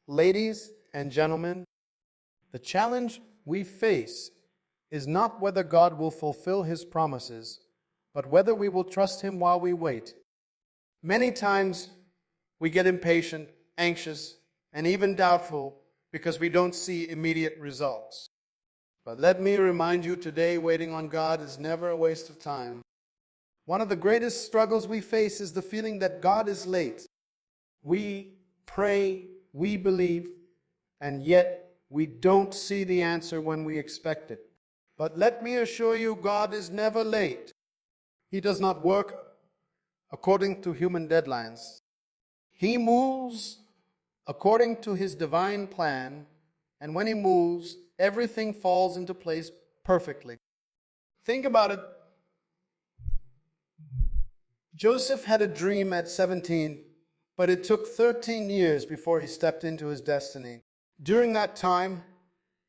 Ladies and gentlemen, the challenge we face is not whether God will fulfill His promises, but whether we will trust Him while we wait. Many times we get impatient, anxious, and even doubtful because we don't see immediate results. But let me remind you today, waiting on God is never a waste of time. One of the greatest struggles we face is the feeling that God is late. We pray, we believe, and yet we don't see the answer when we expect it. But let me assure you, God is never late. He does not work according to human deadlines. He moves according to His divine plan, and when He moves, everything falls into place perfectly. Think about it. Joseph had a dream at 17, but it took 13 years before he stepped into his destiny. During that time,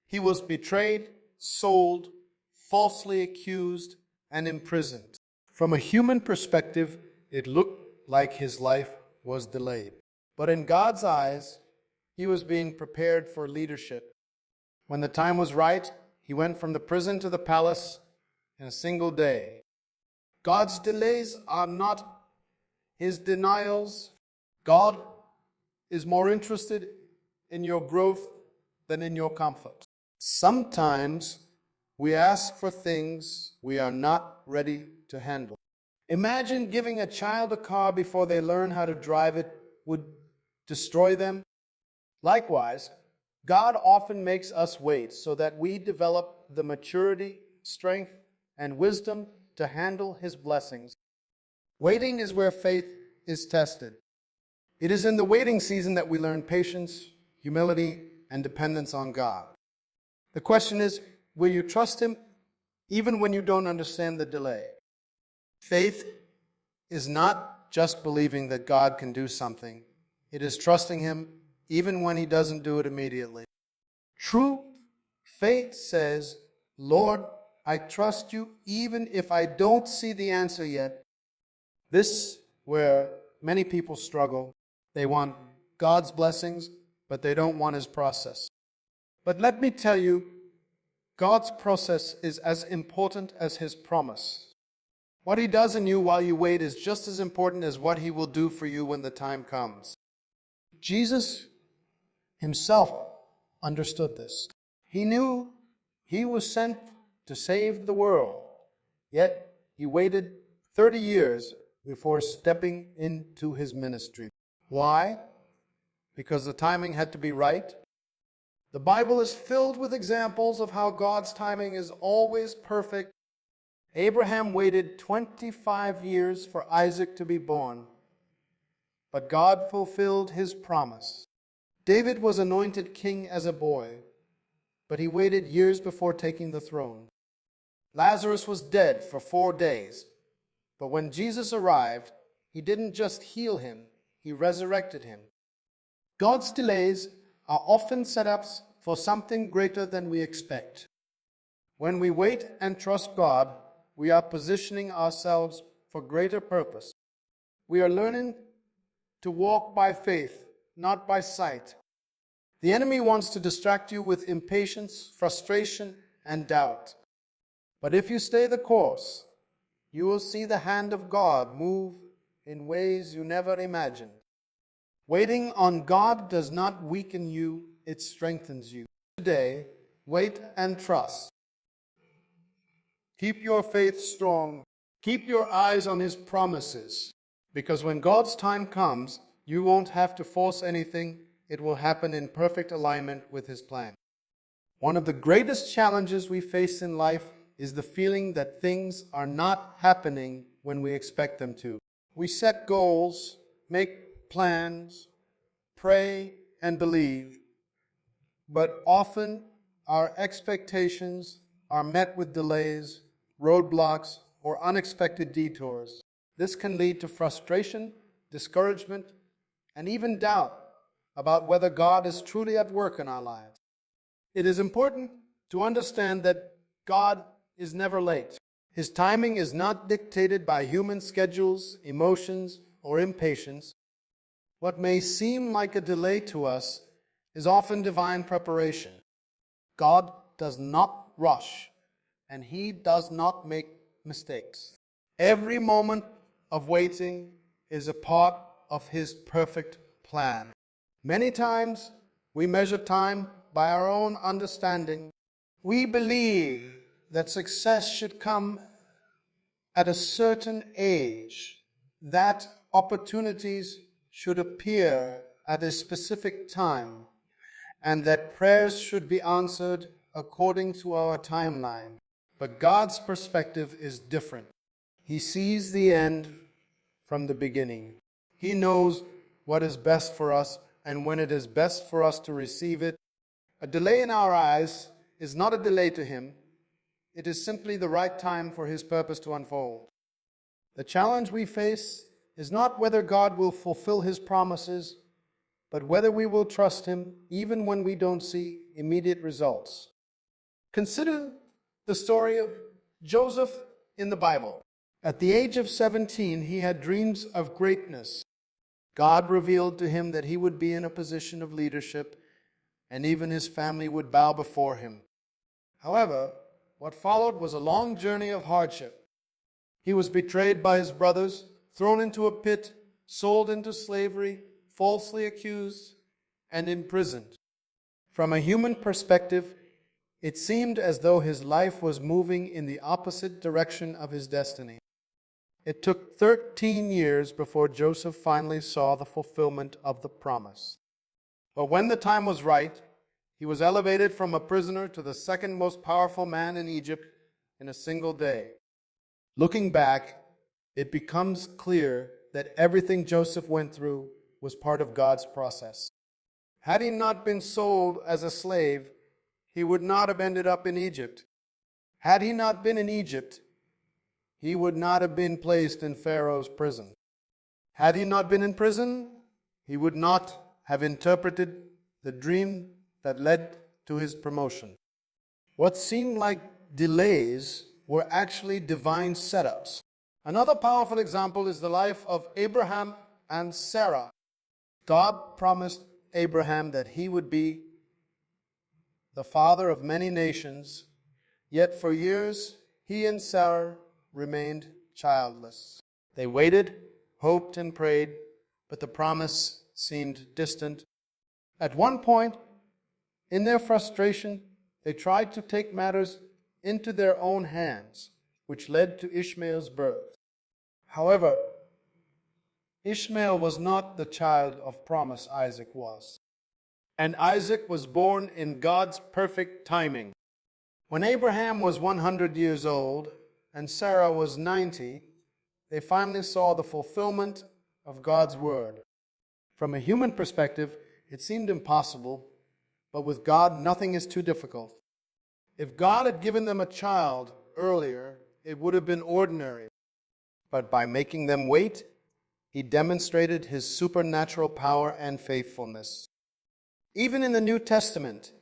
he was betrayed, sold, falsely accused, and imprisoned. From a human perspective, it looked like his life was delayed. But in God's eyes, he was being prepared for leadership. When the time was right, he went from the prison to the palace in a single day. God's delays are not His denials. God is more interested in your growth than in your comfort. Sometimes we ask for things we are not ready to handle. Imagine giving a child a car before they learn how to drive it would destroy them. Likewise, God often makes us wait so that we develop the maturity, strength, and wisdom to handle His blessings. Waiting is where faith is tested. It is in the waiting season that we learn patience, humility, and dependence on God. The question is, will you trust Him even when you don't understand the delay? Faith is not just believing that God can do something. It is trusting Him even when He doesn't do it immediately. True faith says, Lord, I trust you even if I don't see the answer yet. This is where many people struggle. They want God's blessings, but they don't want His process. But let me tell you, God's process is as important as His promise. What He does in you while you wait is just as important as what He will do for you when the time comes. Jesus Himself understood this. He knew He was sent to save the world, yet He waited 30 years before stepping into His ministry. Why? Because the timing had to be right. The Bible is filled with examples of how God's timing is always perfect. Abraham waited 25 years for Isaac to be born, but God fulfilled His promise. David was anointed king as a boy, but he waited years before taking the throne. Lazarus was dead for 4 days, but when Jesus arrived, He didn't just heal him, He resurrected him. God's delays are often setups for something greater than we expect. When we wait and trust God, we are positioning ourselves for greater purpose. We are learning to walk by faith, not by sight. The enemy wants to distract you with impatience, frustration, and doubt. But if you stay the course, you will see the hand of God move in ways you never imagined. Waiting on God does not weaken you, it strengthens you. Today, wait and trust. Keep your faith strong. Keep your eyes on His promises, because when God's time comes, you won't have to force anything. It will happen in perfect alignment with His plan. One of the greatest challenges we face in life is the feeling that things are not happening when we expect them to. We set goals, make plans, pray, and believe, but often our expectations are met with delays, roadblocks, or unexpected detours. This can lead to frustration, discouragement, and even doubt about whether God is truly at work in our lives. It is important to understand that God is never late. His timing is not dictated by human schedules, emotions, or impatience. What may seem like a delay to us is often divine preparation. God does not rush, and He does not make mistakes. Every moment of waiting is a part of His perfect plan. Many times we measure time by our own understanding. We believe that success should come at a certain age, that opportunities should appear at a specific time, and that prayers should be answered according to our timeline. But God's perspective is different. He sees the end from the beginning. He knows what is best for us and when it is best for us to receive it. A delay in our eyes is not a delay to Him. It is simply the right time for His purpose to unfold. The challenge we face is not whether God will fulfill His promises, but whether we will trust Him even when we don't see immediate results. Consider the story of Joseph in the Bible. At the age of 17, he had dreams of greatness. God revealed to him that he would be in a position of leadership, and even his family would bow before him. However, what followed was a long journey of hardship. He was betrayed by his brothers, thrown into a pit, sold into slavery, falsely accused, and imprisoned. From a human perspective, it seemed as though his life was moving in the opposite direction of his destiny. It took 13 years before Joseph finally saw the fulfillment of the promise. But when the time was right, he was elevated from a prisoner to the second most powerful man in Egypt in a single day. Looking back, it becomes clear that everything Joseph went through was part of God's process. Had he not been sold as a slave, he would not have ended up in Egypt. Had he not been in Egypt, he would not have been placed in Pharaoh's prison. Had he not been in prison, he would not have interpreted the dream that led to his promotion. What seemed like delays were actually divine setups. Another powerful example is the life of Abraham and Sarah. God promised Abraham that he would be the father of many nations, yet for years he and Sarah remained childless. They waited, hoped, and prayed, but the promise seemed distant. At one point, in their frustration, they tried to take matters into their own hands, which led to Ishmael's birth. However, Ishmael was not the child of promise Isaac was. And Isaac was born in God's perfect timing. When Abraham was 100 years old and Sarah was 90, they finally saw the fulfillment of God's word. From a human perspective, it seemed impossible, but with God, nothing is too difficult. If God had given them a child earlier, it would have been ordinary. But by making them wait, He demonstrated His supernatural power and faithfulness. Even in the New Testament,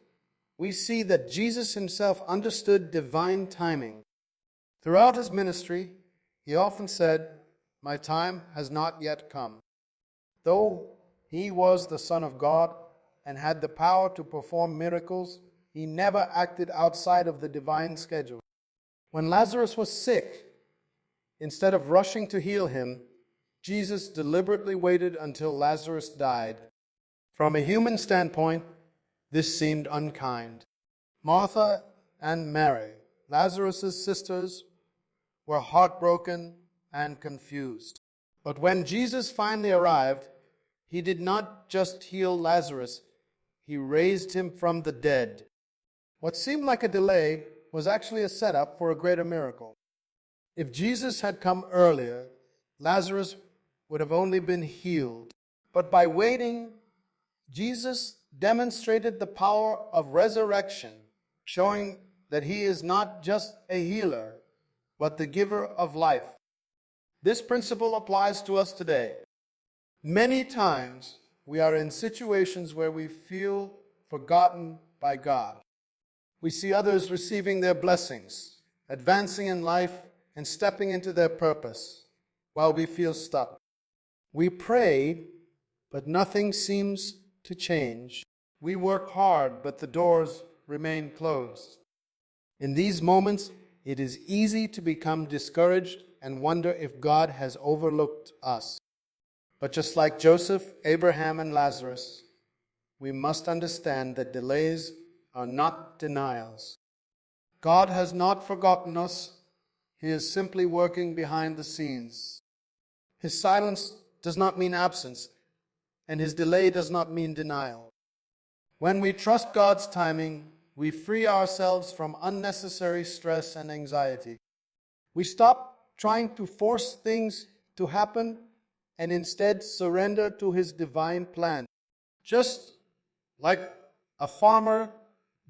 we see that Jesus Himself understood divine timing. Throughout His ministry, He often said, "My time has not yet come." Though He was the Son of God and had the power to perform miracles, He never acted outside of the divine schedule. When Lazarus was sick, instead of rushing to heal him, Jesus deliberately waited until Lazarus died. From a human standpoint, this seemed unkind. Martha and Mary, Lazarus' sisters, were heartbroken and confused. But when Jesus finally arrived, He did not just heal Lazarus, He raised him from the dead. What seemed like a delay was actually a setup for a greater miracle. If Jesus had come earlier, Lazarus would have only been healed. But by waiting, Jesus demonstrated the power of resurrection, showing that He is not just a healer, but the giver of life. This principle applies to us today. Many times we are in situations where we feel forgotten by God. We see others receiving their blessings, advancing in life, and stepping into their purpose, while we feel stuck. We pray, but nothing seems to change. We work hard, but the doors remain closed. In these moments, it is easy to become discouraged and wonder if God has overlooked us. But just like Joseph, Abraham, and Lazarus, we must understand that delays are not denials. God has not forgotten us. He is simply working behind the scenes. His silence does not mean absence, and his delay does not mean denial. When we trust God's timing, we free ourselves from unnecessary stress and anxiety. We stop trying to force things to happen and instead surrender to his divine plan. Just like a farmer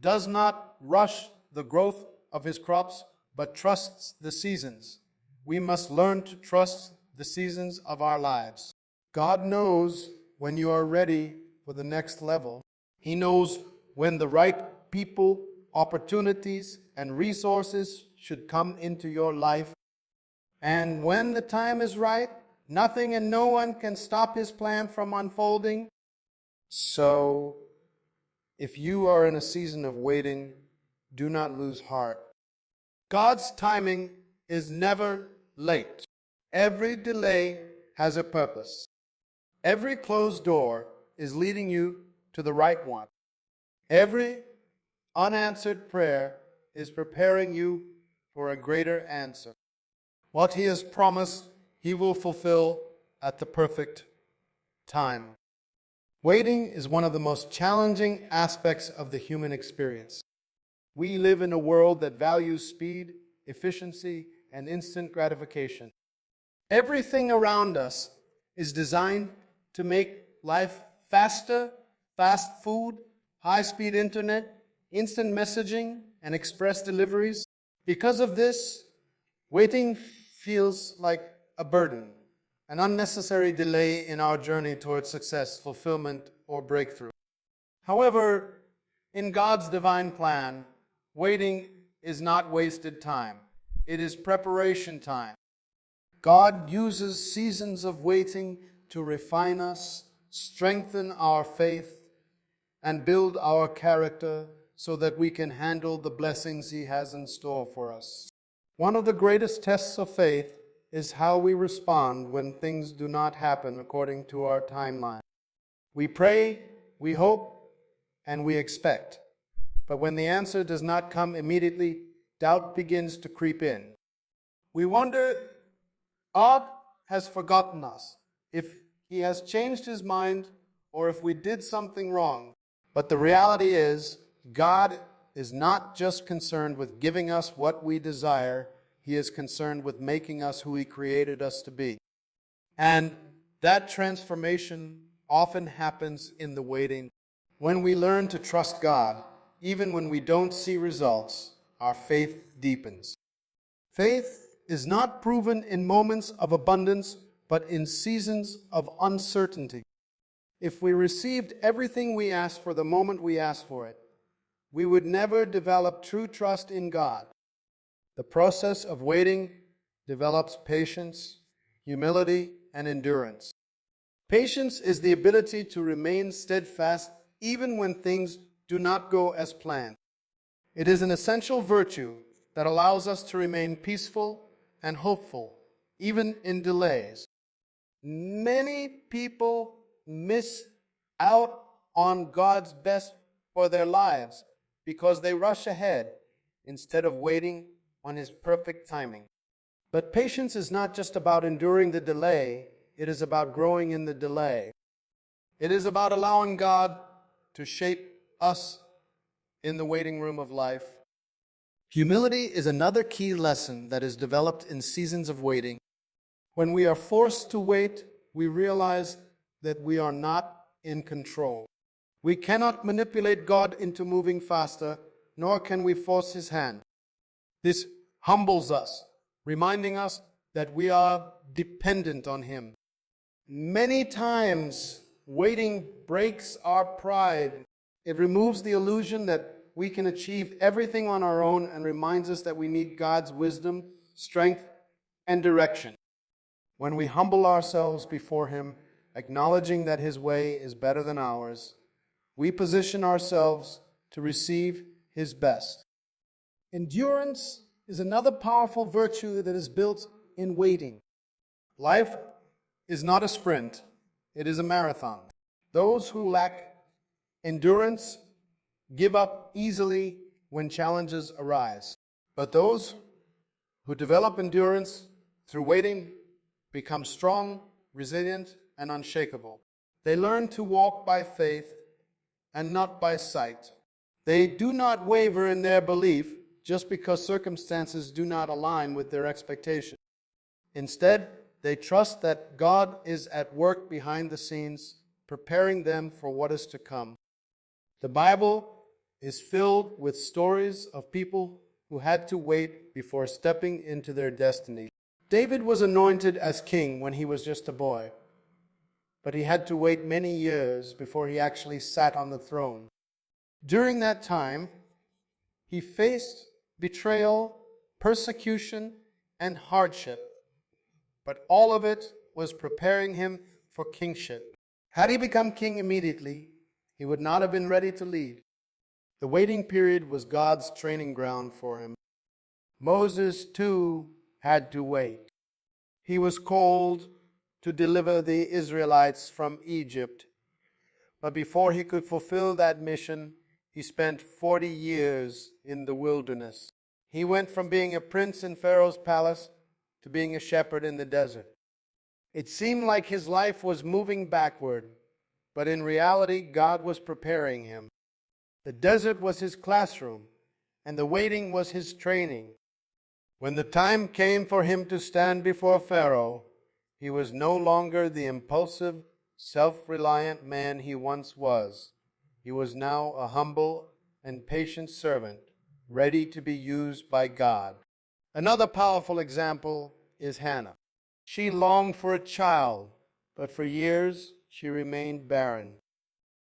does not rush the growth of his crops, but trusts the seasons, we must learn to trust the seasons of our lives. God knows when you are ready for the next level. He knows when the right people, opportunities, and resources should come into your life. And when the time is right, nothing and no one can stop his plan from unfolding. So, if you are in a season of waiting, do not lose heart. God's timing is never late. Every delay has a purpose. Every closed door is leading you to the right one. Every unanswered prayer is preparing you for a greater answer. What he has promised, he will fulfill at the perfect time. Waiting is one of the most challenging aspects of the human experience. We live in a world that values speed, efficiency, and instant gratification. Everything around us is designed to make life faster: fast food, high-speed internet, instant messaging, and express deliveries. Because of this, waiting feels like a burden, an unnecessary delay in our journey towards success, fulfillment, or breakthrough. However, in God's divine plan, waiting is not wasted time. It is preparation time. God uses seasons of waiting to refine us, strengthen our faith, and build our character so that we can handle the blessings he has in store for us. One of the greatest tests of faith is how we respond when things do not happen according to our timeline. We pray, we hope, and we expect. But when the answer does not come immediately, doubt begins to creep in. We wonder, God has forgotten us, if he has changed his mind, or if we did something wrong. But the reality is, God is not just concerned with giving us what we desire. He is concerned with making us who he created us to be. And that transformation often happens in the waiting. When we learn to trust God, even when we don't see results, our faith deepens. Faith is not proven in moments of abundance, but in seasons of uncertainty. If we received everything we asked for the moment we asked for it, we would never develop true trust in God. The process of waiting develops patience, humility, and endurance. Patience is the ability to remain steadfast even when things do not go as planned. It is an essential virtue that allows us to remain peaceful and hopeful, even in delays. Many people miss out on God's best for their lives because they rush ahead instead of waiting on his perfect timing. But patience is not just about enduring the delay, it is about growing in the delay. It is about allowing God to shape us in the waiting room of life. Humility is another key lesson that is developed in seasons of waiting. When we are forced to wait, we realize that we are not in control. We cannot manipulate God into moving faster, nor can we force his hand. This humbles us, reminding us that we are dependent on him. Many times, waiting breaks our pride. It removes the illusion that we can achieve everything on our own and reminds us that we need God's wisdom, strength, and direction. When we humble ourselves before him, acknowledging that his way is better than ours, we position ourselves to receive His best. Endurance is another powerful virtue that is built in waiting. Life is not a sprint, it is a marathon. Those who lack endurance give up easily when challenges arise. But those who develop endurance through waiting become strong, resilient, and unshakable. They learn to walk by faith and not by sight. They do not waver in their belief just because circumstances do not align with their expectations. Instead, they trust that God is at work behind the scenes, preparing them for what is to come. The Bible is filled with stories of people who had to wait before stepping into their destiny. David was anointed as king when he was just a boy, but he had to wait many years before he actually sat on the throne. During that time, he faced betrayal, persecution, and hardship, but all of it was preparing him for kingship. Had he become king immediately, he would not have been ready to lead. The waiting period was God's training ground for him. Moses, too, had to wait. He was called to deliver the Israelites from Egypt. But before he could fulfill that mission, he spent 40 years in the wilderness. He went from being a prince in Pharaoh's palace to being a shepherd in the desert. It seemed like his life was moving backward, but in reality, God was preparing him. The desert was his classroom, and the waiting was his training. When the time came for him to stand before Pharaoh, he was no longer the impulsive, self-reliant man he once was. He was now a humble and patient servant, ready to be used by God. Another powerful example is Hannah. She longed for a child, but for years she remained barren.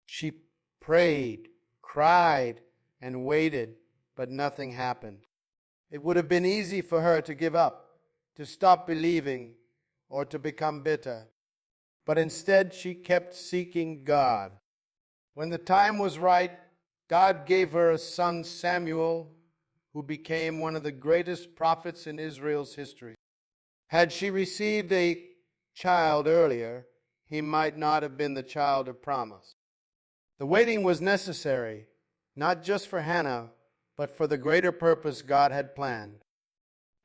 She prayed, cried, and waited, but nothing happened. It would have been easy for her to give up, to stop believing, or to become bitter. But instead, she kept seeking God. When the time was right, God gave her a son, Samuel, who became one of the greatest prophets in Israel's history. Had she received a child earlier, he might not have been the child of promise. The waiting was necessary, not just for Hannah, but for the greater purpose God had planned.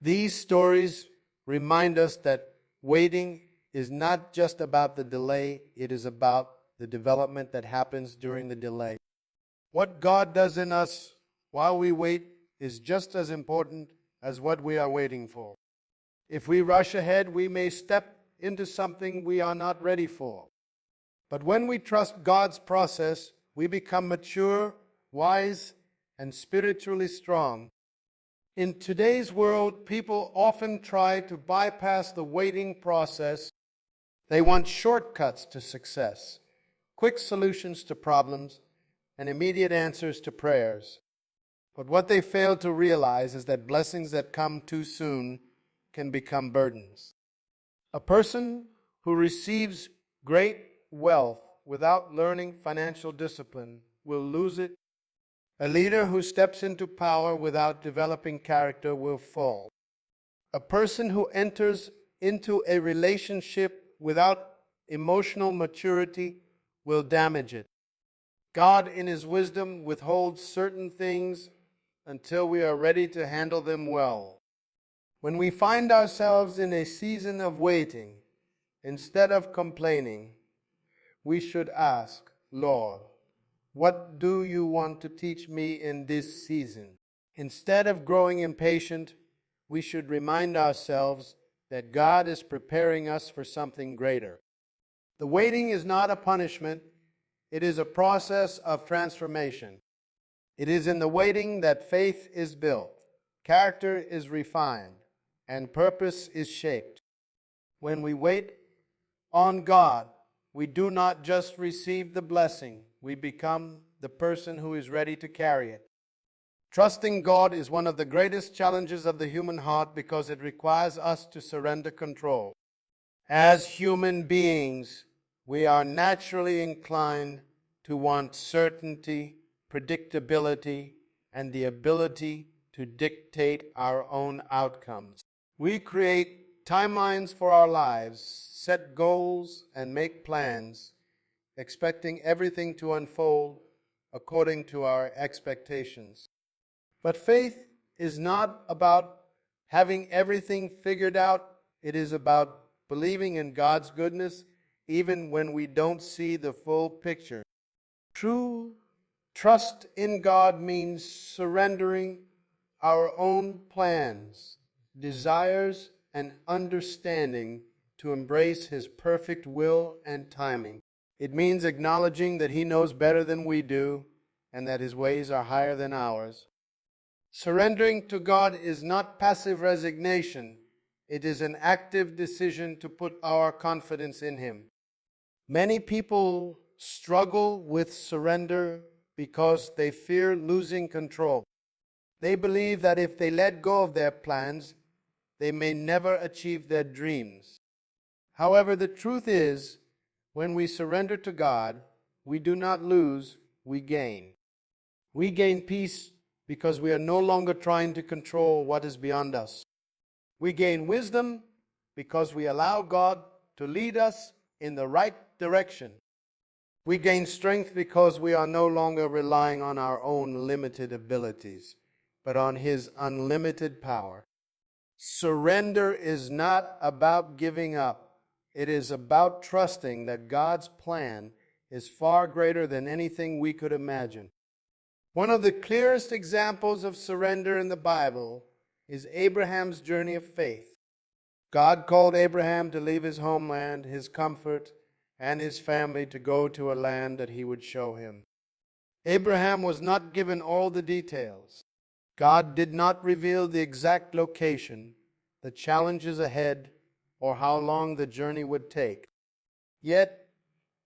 These stories remind us that waiting is not just about the delay, it is about the development that happens during the delay. What God does in us while we wait is just as important as what we are waiting for. If we rush ahead, we may step into something we are not ready for. But when we trust God's process, we become mature, wise, and spiritually strong. In today's world, people often try to bypass the waiting process. They want shortcuts to success, quick solutions to problems, and immediate answers to prayers. But what they fail to realize is that blessings that come too soon can become burdens. A person who receives great wealth without learning financial discipline will lose it. A leader who steps into power without developing character will fall. A person who enters into a relationship without emotional maturity will damage it. God, in His wisdom, withholds certain things until we are ready to handle them well. When we find ourselves in a season of waiting, instead of complaining, we should ask, Lord, what do you want to teach me in this season? Instead of growing impatient, we should remind ourselves that God is preparing us for something greater. The waiting is not a punishment, it is a process of transformation. It is in the waiting that faith is built, character is refined, and purpose is shaped. When we wait on God, we do not just receive the blessing, we become the person who is ready to carry it. Trusting God is one of the greatest challenges of the human heart because it requires us to surrender control. As human beings, we are naturally inclined to want certainty, predictability, and the ability to dictate our own outcomes. We create timelines for our lives, set goals, and make plans, expecting everything to unfold according to our expectations. But faith is not about having everything figured out. It is about believing in God's goodness even when we don't see the full picture. True trust in God means surrendering our own plans, desires, and understanding to embrace His perfect will and timing. It means acknowledging that He knows better than we do and that His ways are higher than ours. Surrendering to God is not passive resignation. It is an active decision to put our confidence in Him. Many people struggle with surrender because they fear losing control. They believe that if they let go of their plans, they may never achieve their dreams. However, the truth is, when we surrender to God, we do not lose, we gain. We gain peace because we are no longer trying to control what is beyond us. We gain wisdom because we allow God to lead us in the right direction. We gain strength because we are no longer relying on our own limited abilities, but on His unlimited power. Surrender is not about giving up. It is about trusting that God's plan is far greater than anything we could imagine. One of the clearest examples of surrender in the Bible is Abraham's journey of faith. God called Abraham to leave his homeland, his comfort, and his family to go to a land that He would show him. Abraham was not given all the details. God did not reveal the exact location, the challenges ahead, or how long the journey would take. Yet,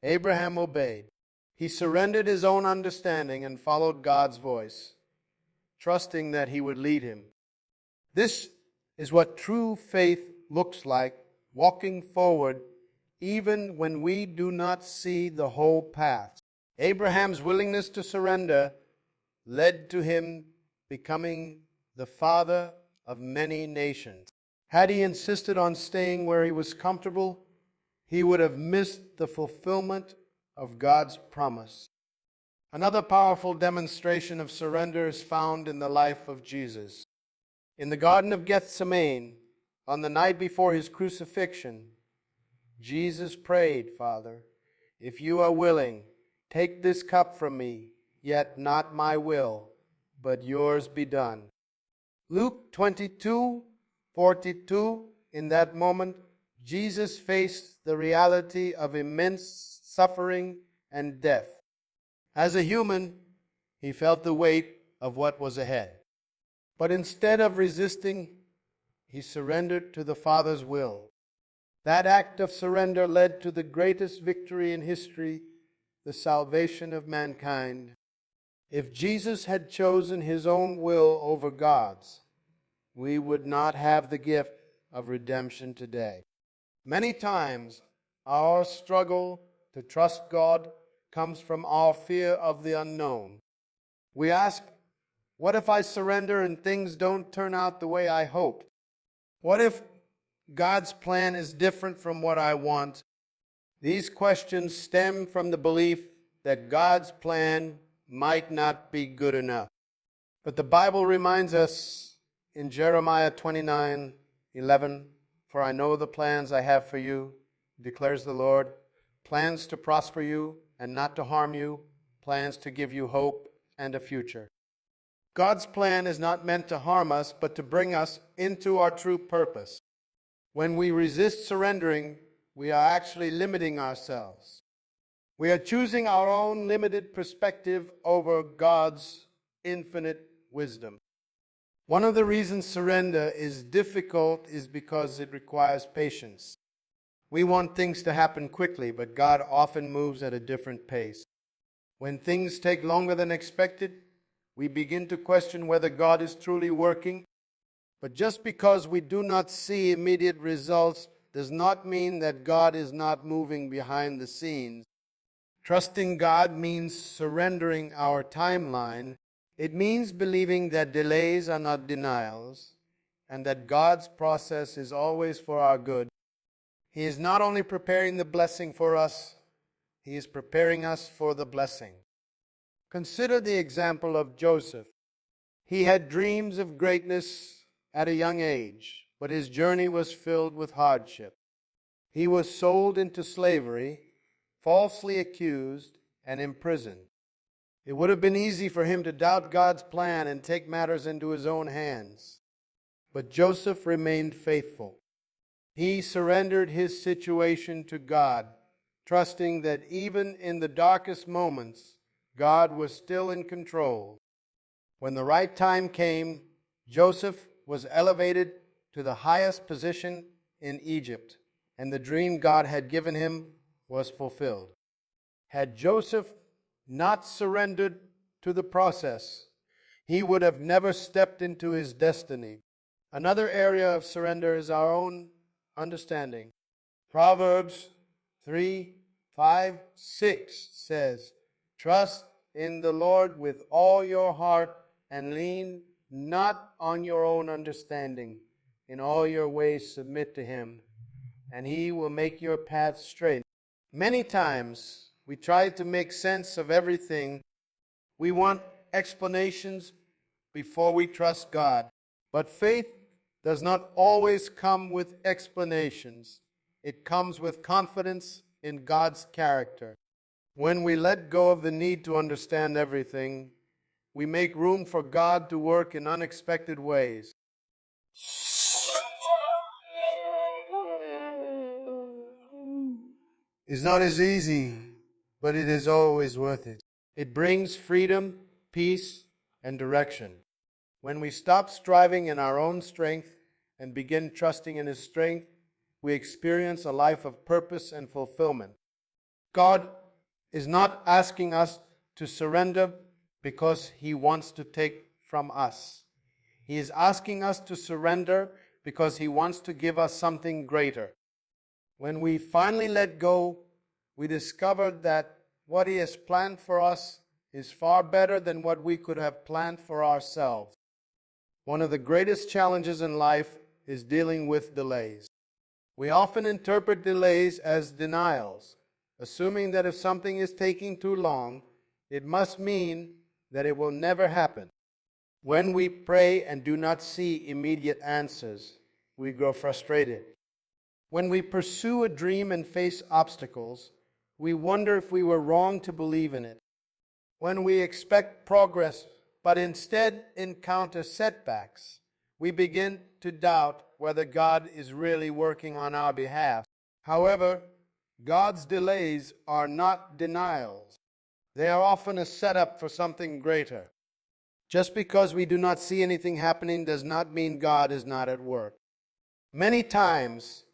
Abraham obeyed. He surrendered his own understanding and followed God's voice, trusting that He would lead him. This is what true faith looks like, walking forward even when we do not see the whole path. Abraham's willingness to surrender led to him becoming the father of many nations. Had he insisted on staying where he was comfortable, he would have missed the fulfillment of God's promise. Another powerful demonstration of surrender is found in the life of Jesus. In the Garden of Gethsemane, on the night before His crucifixion, Jesus prayed, "Father, if You are willing, take this cup from me, yet not my will, but Yours be done." Luke 22:42, in that moment, Jesus faced the reality of immense suffering and death. As a human, He felt the weight of what was ahead. But instead of resisting, He surrendered to the Father's will. That act of surrender led to the greatest victory in history, the salvation of mankind. If Jesus had chosen His own will over God's, we would not have the gift of redemption today. Many times, our struggle to trust God comes from our fear of the unknown. We ask, what if I surrender and things don't turn out the way I hoped? What if God's plan is different from what I want? These questions stem from the belief that God's plan might not be good enough. But the Bible reminds us in Jeremiah 29:11, "For I know the plans I have for you, declares the Lord, plans to prosper you and not to harm you, plans to give you hope and a future." God's plan is not meant to harm us, but to bring us into our true purpose. When we resist surrendering, we are actually limiting ourselves. We are choosing our own limited perspective over God's infinite wisdom. One of the reasons surrender is difficult is because it requires patience. We want things to happen quickly, but God often moves at a different pace. When things take longer than expected, we begin to question whether God is truly working. But just because we do not see immediate results does not mean that God is not moving behind the scenes. Trusting God means surrendering our timeline. It means believing that delays are not denials and that God's process is always for our good. He is not only preparing the blessing for us, He is preparing us for the blessing. Consider the example of Joseph. He had dreams of greatness at a young age, but his journey was filled with hardship. He was sold into slavery, falsely accused, and imprisoned. It would have been easy for him to doubt God's plan and take matters into his own hands. But Joseph remained faithful. He surrendered his situation to God, trusting that even in the darkest moments, God was still in control. When the right time came, Joseph was elevated to the highest position in Egypt, and the dream God had given him was fulfilled. Had Joseph not surrendered to the process, he would have never stepped into his destiny. Another area of surrender is our own understanding. Proverbs 3:5-6 says, "Trust in the Lord with all your heart and lean not on your own understanding. In all your ways submit to Him, and He will make your path straight." Many times we try to make sense of everything. We want explanations before we trust God. But faith does not always come with explanations. It comes with confidence in God's character. When we let go of the need to understand everything, we make room for God to work in unexpected ways. It's not as easy, but it is always worth it. It brings freedom, peace, and direction. When we stop striving in our own strength and begin trusting in His strength, we experience a life of purpose and fulfillment. God is not asking us to surrender because He wants to take from us. He is asking us to surrender because He wants to give us something greater. When we finally let go, we discover that what He has planned for us is far better than what we could have planned for ourselves. One of the greatest challenges in life is dealing with delays. We often interpret delays as denials, assuming that if something is taking too long, it must mean that it will never happen. When we pray and do not see immediate answers, we grow frustrated. When we pursue a dream and face obstacles, we wonder if we were wrong to believe in it. When we expect progress but instead encounter setbacks, we begin to doubt whether God is really working on our behalf. However, God's delays are not denials. They are often a setup for something greater. Just because we do not see anything happening does not mean God is not at work. Many times,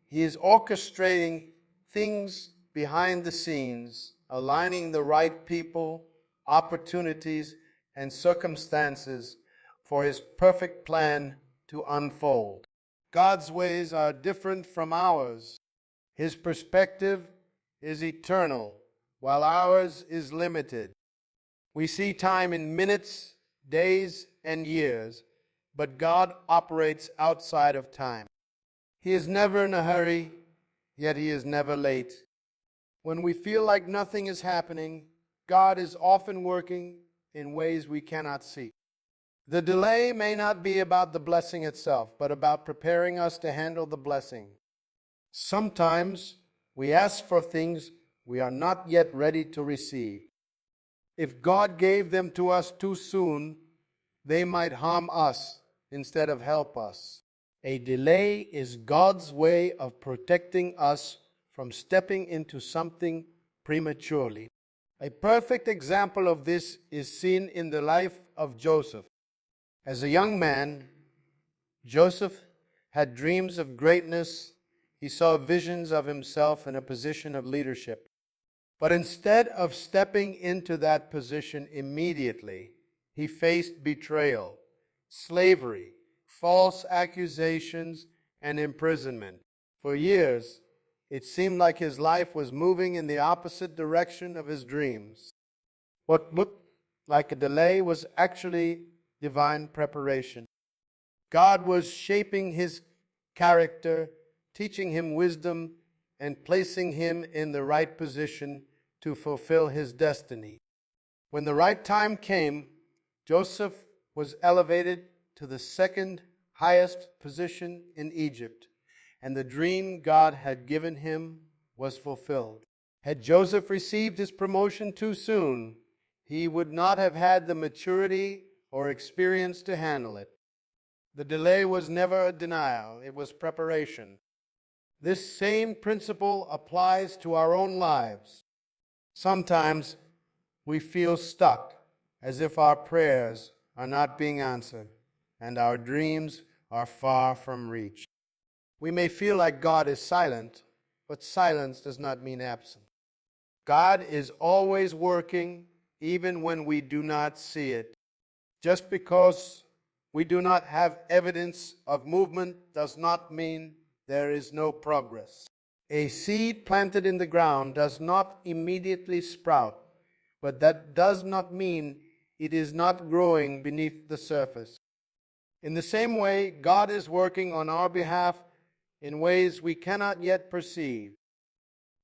He is orchestrating things behind the scenes, aligning the right people, opportunities, and circumstances for His perfect plan to unfold. God's ways are different from ours. His perspective is eternal, while ours is limited. We see time in minutes, days, and years, but God operates outside of time. He is never in a hurry, yet He is never late. When we feel like nothing is happening, God is often working in ways we cannot see. The delay may not be about the blessing itself, but about preparing us to handle the blessing. Sometimes we ask for things we are not yet ready to receive. If God gave them to us too soon, they might harm us instead of help us. A delay is God's way of protecting us from stepping into something prematurely. A perfect example of this is seen in the life of Joseph. As a young man, Joseph had dreams of greatness. He saw visions of himself in a position of leadership. But instead of stepping into that position immediately, he faced betrayal, slavery, false accusations, and imprisonment. For years, It seemed like his life was moving in the opposite direction of his dreams. What looked like a delay was actually divine preparation. God was shaping his character, teaching him wisdom, and placing him in the right position to fulfill his destiny. When the right time came, Joseph was elevated to the second highest position in Egypt, and the dream God had given him was fulfilled. Had Joseph received his promotion too soon, he would not have had the maturity or experience to handle it. The delay was never a denial, it was preparation. This same principle applies to our own lives. Sometimes we feel stuck, as if our prayers are not being answered and our dreams are far from reach. We may feel like God is silent, but silence does not mean absent. God is always working, even when we do not see it. Just because we do not have evidence of movement does not mean there is no progress. A seed planted in the ground does not immediately sprout, but that does not mean it is not growing beneath the surface. In the same way, God is working on our behalf in ways we cannot yet perceive.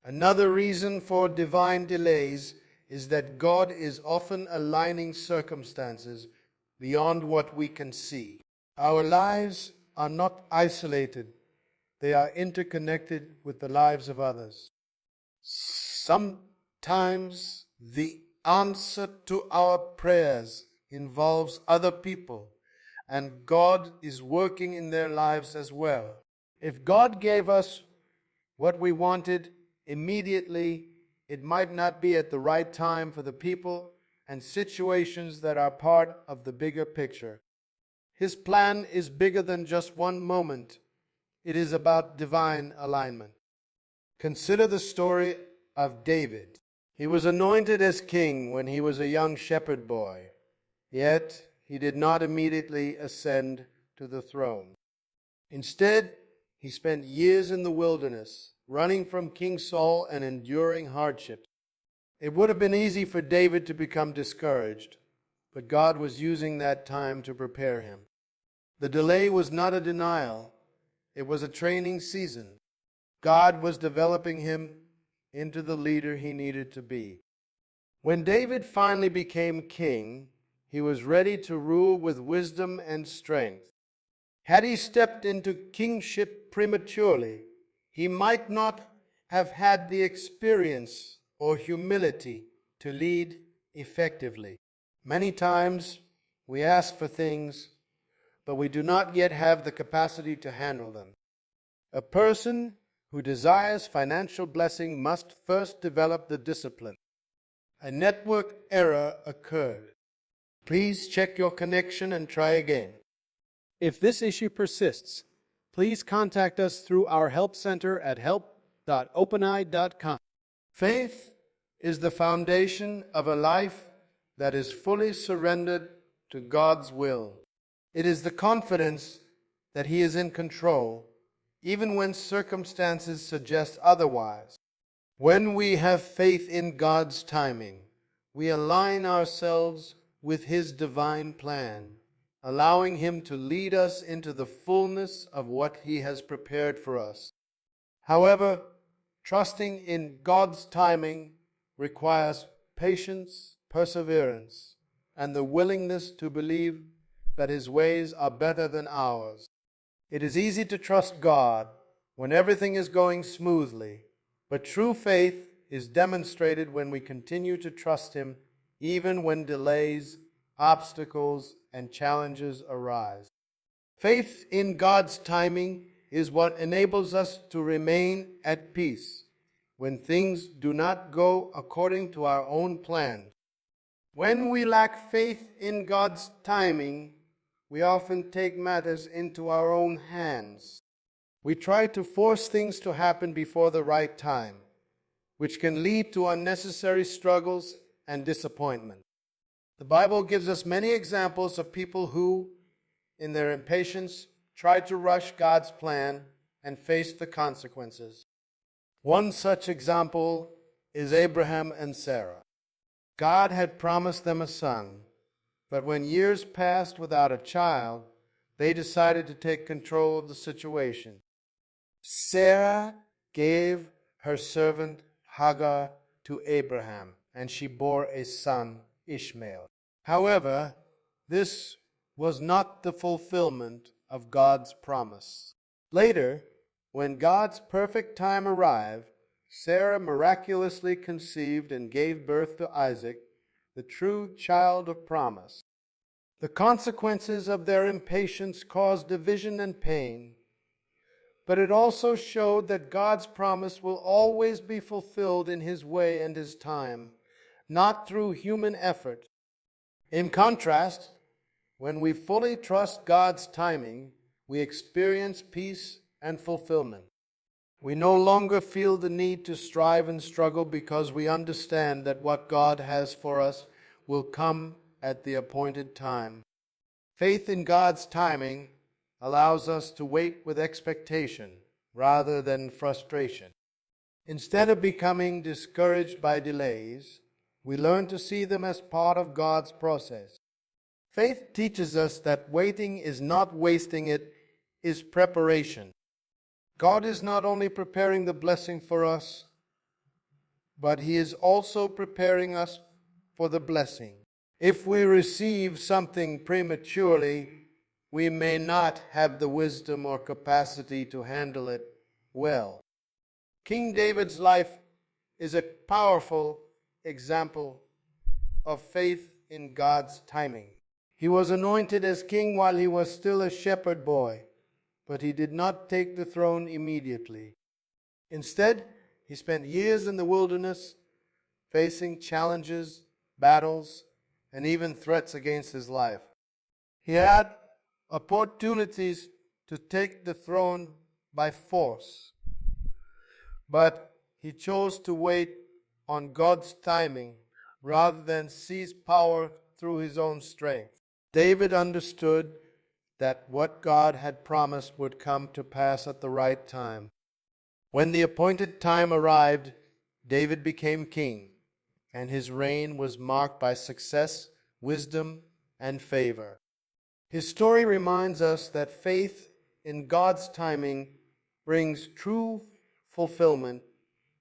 Another reason for divine delays is that God is often aligning circumstances beyond what we can see. Our lives are not isolated. They are interconnected with the lives of others. Sometimes the answer to our prayers involves other people, and God is working in their lives as well. If God gave us what we wanted immediately, it might not be at the right time for the people and situations that are part of the bigger picture. His plan is bigger than just one moment. It is about divine alignment. Consider the story of David. He was anointed as king when he was a young shepherd boy, yet he did not immediately ascend to the throne. Instead, he spent years in the wilderness, running from King Saul and enduring hardships. It would have been easy for David to become discouraged, but God was using that time to prepare him. The delay was not a denial. It was a training season. God was developing him into the leader he needed to be. When David finally became king, he was ready to rule with wisdom and strength. Had he stepped into kingship prematurely, he might not have had the experience or humility to lead effectively. Many times we ask for things, but we do not yet have the capacity to handle them. A person who desires financial blessing must first develop the discipline. A network error occurred. Please check your connection and try again. If this issue persists, please contact us through our help center at help.openeye.com. Faith is the foundation of a life that is fully surrendered to God's will. It is the confidence that He is in control, even when circumstances suggest otherwise. When we have faith in God's timing, we align ourselves with His divine plan, allowing Him to lead us into the fullness of what He has prepared for us. However, trusting in God's timing requires patience, perseverance, and the willingness to believe that His ways are better than ours. It is easy to trust God when everything is going smoothly, but true faith is demonstrated when we continue to trust Him even when delays, obstacles, and challenges arise. Faith in God's timing is what enables us to remain at peace when things do not go according to our own plans. When we lack faith in God's timing, we often take matters into our own hands. We try to force things to happen before the right time, which can lead to unnecessary struggles and disappointment. The Bible gives us many examples of people who, in their impatience, tried to rush God's plan and faced the consequences. One such example is Abraham and Sarah. God had promised them a son, but when years passed without a child, they decided to take control of the situation. Sarah gave her servant Hagar to Abraham, and she bore a son, Ishmael. However, this was not the fulfillment of God's promise. Later, when God's perfect time arrived, Sarah miraculously conceived and gave birth to Isaac, the true child of promise. The consequences of their impatience caused division and pain, but it also showed that God's promise will always be fulfilled in His way and His time, not through human effort. In contrast, when we fully trust God's timing, we experience peace and fulfillment. We no longer feel the need to strive and struggle because we understand that what God has for us will come at the appointed time. Faith in God's timing allows us to wait with expectation rather than frustration. Instead of becoming discouraged by delays, we learn to see them as part of God's process. Faith teaches us that waiting is not wasting, it is preparation. God is not only preparing the blessing for us, but He is also preparing us for the blessing. If we receive something prematurely, we may not have the wisdom or capacity to handle it well. King David's life is a powerful example of faith in God's timing. He was anointed as king while he was still a shepherd boy, but he did not take the throne immediately. Instead, he spent years in the wilderness, facing challenges, battles, and even threats against his life. He had opportunities to take the throne by force, but he chose to wait on God's timing rather than seize power through his own strength. David understood that what God had promised would come to pass at the right time. When the appointed time arrived, David became king, and his reign was marked by success, wisdom, and favor. His story reminds us that faith in God's timing brings true fulfillment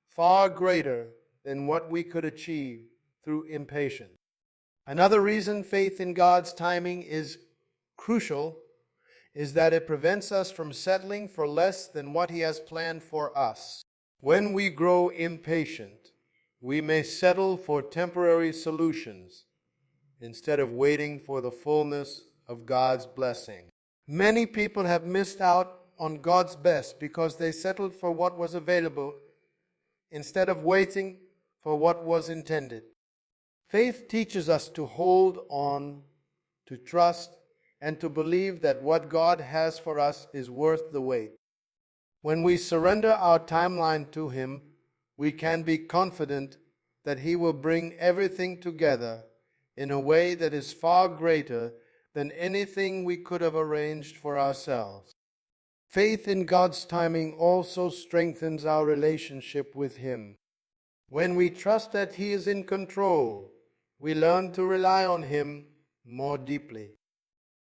far greater than what we could achieve through impatience. Another reason faith in God's timing is crucial is that it prevents us from settling for less than what He has planned for us. When we grow impatient, we may settle for temporary solutions instead of waiting for the fullness of God's blessing. Many people have missed out on God's best because they settled for what was available instead of waiting for what was intended. Faith teaches us to hold on, to trust, and to believe that what God has for us is worth the wait. When we surrender our timeline to Him, we can be confident that He will bring everything together in a way that is far greater than anything we could have arranged for ourselves. Faith in God's timing also strengthens our relationship with Him. When we trust that He is in control, we learn to rely on Him more deeply.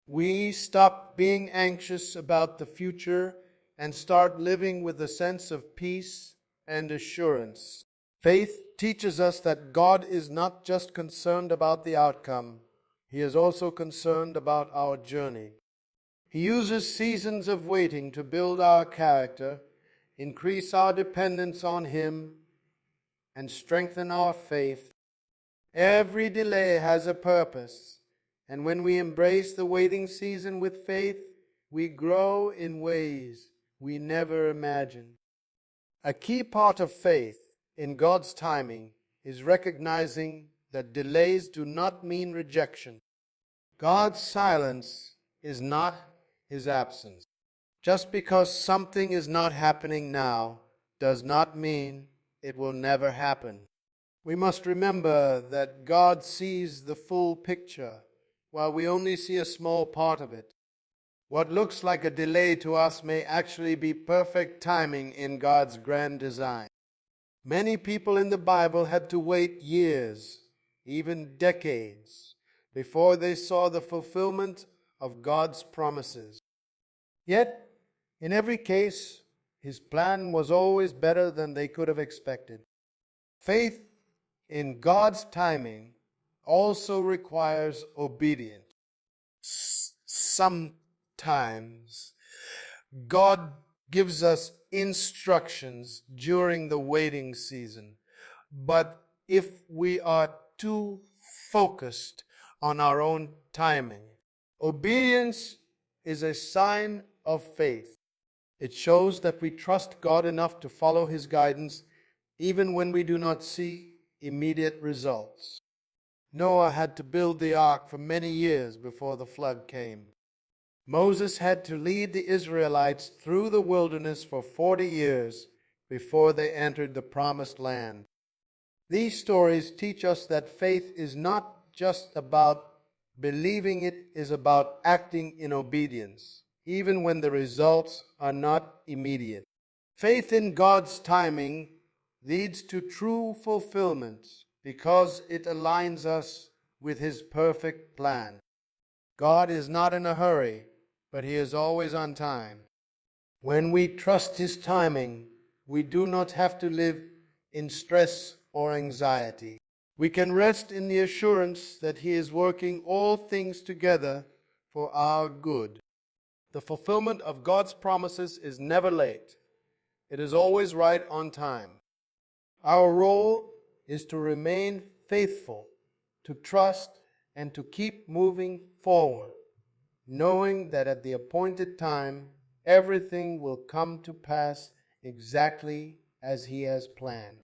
We stop being anxious about the future and start living with a sense of peace and assurance. Faith teaches us that God is not just concerned about the outcome, He is also concerned about our journey. He uses seasons of waiting to build our character, increase our dependence on Him, and strengthen our faith. Every delay has a purpose, and when we embrace the waiting season with faith, we grow in ways we never imagined. A key part of faith in God's timing is recognizing that delays do not mean rejection. God's silence is not His absence. Just because something is not happening now does not mean it will never happen. We must remember that God sees the full picture, while we only see a small part of it. What looks like a delay to us may actually be perfect timing in God's grand design. Many people in the Bible had to wait years, even decades, before they saw the fulfillment of God's promises. Yet, in every case, His plan was always better than they could have expected. Faith in God's timing also requires obedience. Sometimes God gives us instructions during the waiting season, but if we are too focused on our own timing, obedience is a sign of faith. It shows that we trust God enough to follow His guidance even when we do not see immediate results. Noah had to build the ark for many years before the flood came. Moses had to lead the Israelites through the wilderness for 40 years before they entered the promised land. These stories teach us that faith is not just about believing, it is about acting in obedience, even when the results are not immediate. Faith in God's timing leads to true fulfillment because it aligns us with His perfect plan. God is not in a hurry, but He is always on time. When we trust His timing, we do not have to live in stress or anxiety. We can rest in the assurance that He is working all things together for our good. The fulfillment of God's promises is never late. It is always right on time. Our role is to remain faithful, to trust, and to keep moving forward, knowing that at the appointed time, everything will come to pass exactly as He has planned.